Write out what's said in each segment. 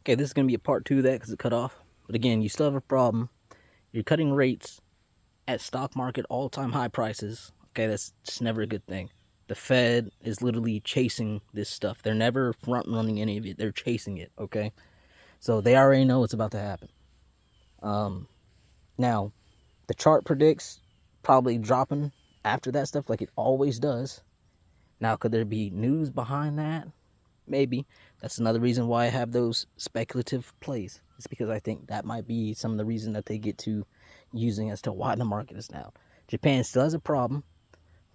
Okay, this is going to be a part 2 of that because it cut off. But again, you still have a problem. You're cutting rates at stock market all-time high prices. Okay, that's just never a good thing. The Fed is literally chasing this stuff. They're never front-running any of it. They're chasing it, okay? So they already know what's about to happen. Now, the chart predicts probably dropping after that stuff like it always does. Now, could there be news behind that? Maybe. That's another reason why I have those speculative plays. It's because I think that might be some of the reason that they get to using as to why the market is down. Japan still has a problem.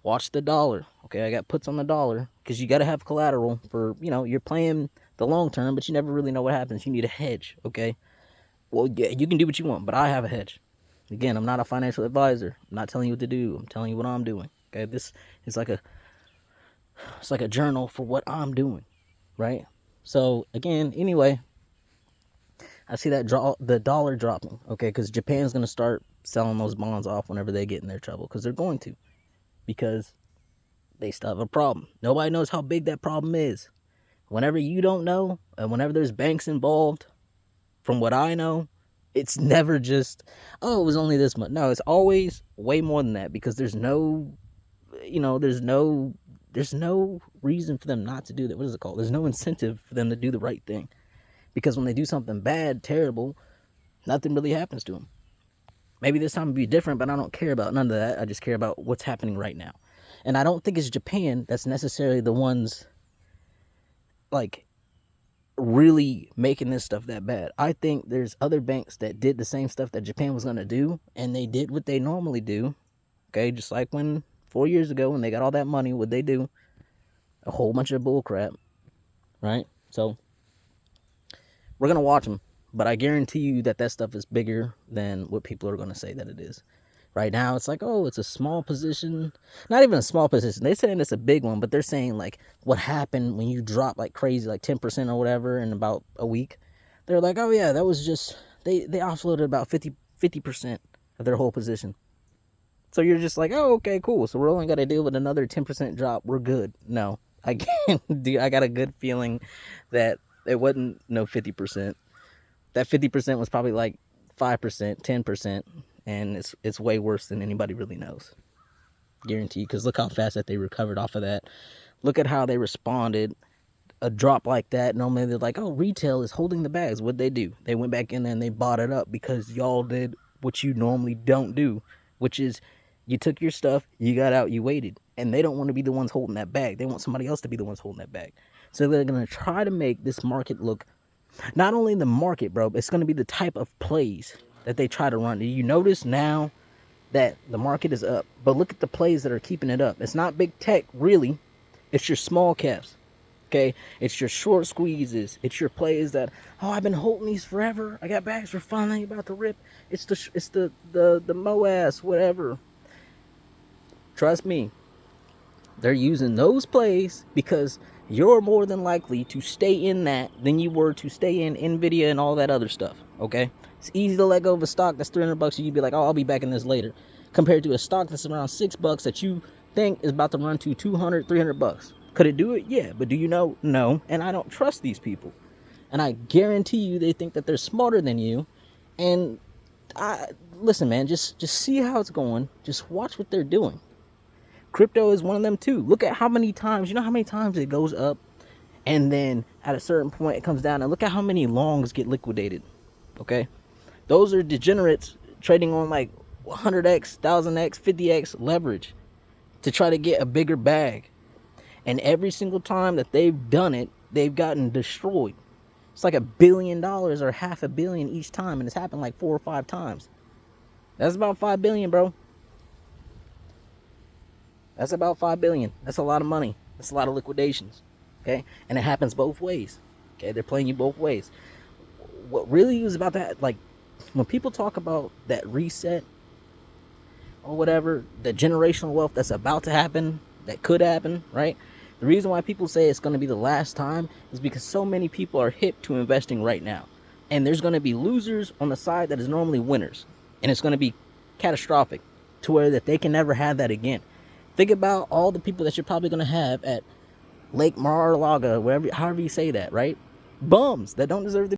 Watch the dollar. Okay, I got puts on the dollar because you got to have collateral for, you're playing the long term, but you never really know what happens. You need a hedge, okay? Well, yeah, you can do what you want, but I have a hedge. Again, I'm not a financial advisor. I'm not telling you what to do. I'm telling you what I'm doing. Okay, this is like a journal for what I'm doing, right? So again, anyway, I see that the dollar dropping, okay, because Japan's gonna start selling those bonds off whenever they get in their trouble, because they're going to, because they still have a problem. Nobody knows how big that problem is. Whenever you don't know, and whenever there's banks involved, from what I know, it's never just, oh, it was only this much. No, it's always way more than that, because there's no reason for them not to do that. What is it called? There's no incentive for them to do the right thing, because when they do something bad, terrible, nothing really happens to them. Maybe this time will be different, but I don't care about none of that. I just care about what's happening right now. And I don't think it's Japan that's necessarily the ones like really making this stuff that bad. I think there's other banks that did the same stuff that Japan was going to do, and they did what they normally do. Okay, just like when 4 years ago when they got all that money, what'd they do? A whole bunch of bull crap, right? So we're going to watch them, but I guarantee you that stuff is bigger than what people are going to say that it is. Right now, it's like, oh, it's a small position. Not even a small position. They're saying it's a big one, but they're saying, like, what happened when you drop like crazy, like 10% or whatever in about a week. They're like, oh, yeah, that was just, they offloaded about 50% of their whole position. So you're just like, oh, okay, cool. So we're only got to deal with another 10% drop. We're good. No, I got a good feeling that it wasn't no 50%. That 50% was probably like 5%, 10%. And it's way worse than anybody really knows. Guaranteed. Because look how fast that they recovered off of that. Look at how they responded. A drop like that, normally they're like, oh, retail is holding the bags. What'd they do? They went back in there and they bought it up because y'all did what you normally don't do, which is you took your stuff, you got out, you waited. And they don't want to be the ones holding that bag. They want somebody else to be the ones holding that bag. So they're going to try to make this market look, not only the market, bro, but it's going to be the type of plays that they try to run. Do you notice now that the market is up? But look at the plays that are keeping it up. It's not big tech, really. It's your small caps. Okay? It's your short squeezes. It's your plays that, oh, I've been holding these forever. I got bags for finally about to rip. It's the MOAS, whatever. Trust me. They're using those plays because you're more than likely to stay in that than you were to stay in Nvidia and all that other stuff. Okay? It's easy to let go of a stock that's $300 and you'd be like, oh, I'll be back in this later. Compared to a stock that's around $6 that you think is about to run to $200, $300. Could it do it? Yeah. But do you know? No. And I don't trust these people. And I guarantee you they think that they're smarter than you. And listen, man, just see how it's going. Just watch what they're doing. Crypto is one of them too. Look at how many times, you know how many times it goes up and then at a certain point it comes down, and look at how many longs get liquidated. Okay? Those are degenerates trading on like 100x, 1000x, 50x leverage to try to get a bigger bag. And every single time that they've done it, they've gotten destroyed. It's like $1 billion or $500 million each time, and it's happened like 4 or 5 times. That's about $5 billion, bro. That's about $5 billion. That's a lot of money. That's a lot of liquidations. Okay? And it happens both ways. Okay? They're playing you both ways. What really is about that, like, when people talk about that reset or whatever, the generational wealth that's about to happen, that could happen, right? The reason why people say it's going to be the last time is because so many people are hip to investing right now. And there's going to be losers on the side that is normally winners. And it's going to be catastrophic to where that they can never have that again. Think about all the people that you're probably going to have at Lake Mar-a-Lago, wherever, however you say that, right? Bums that don't deserve to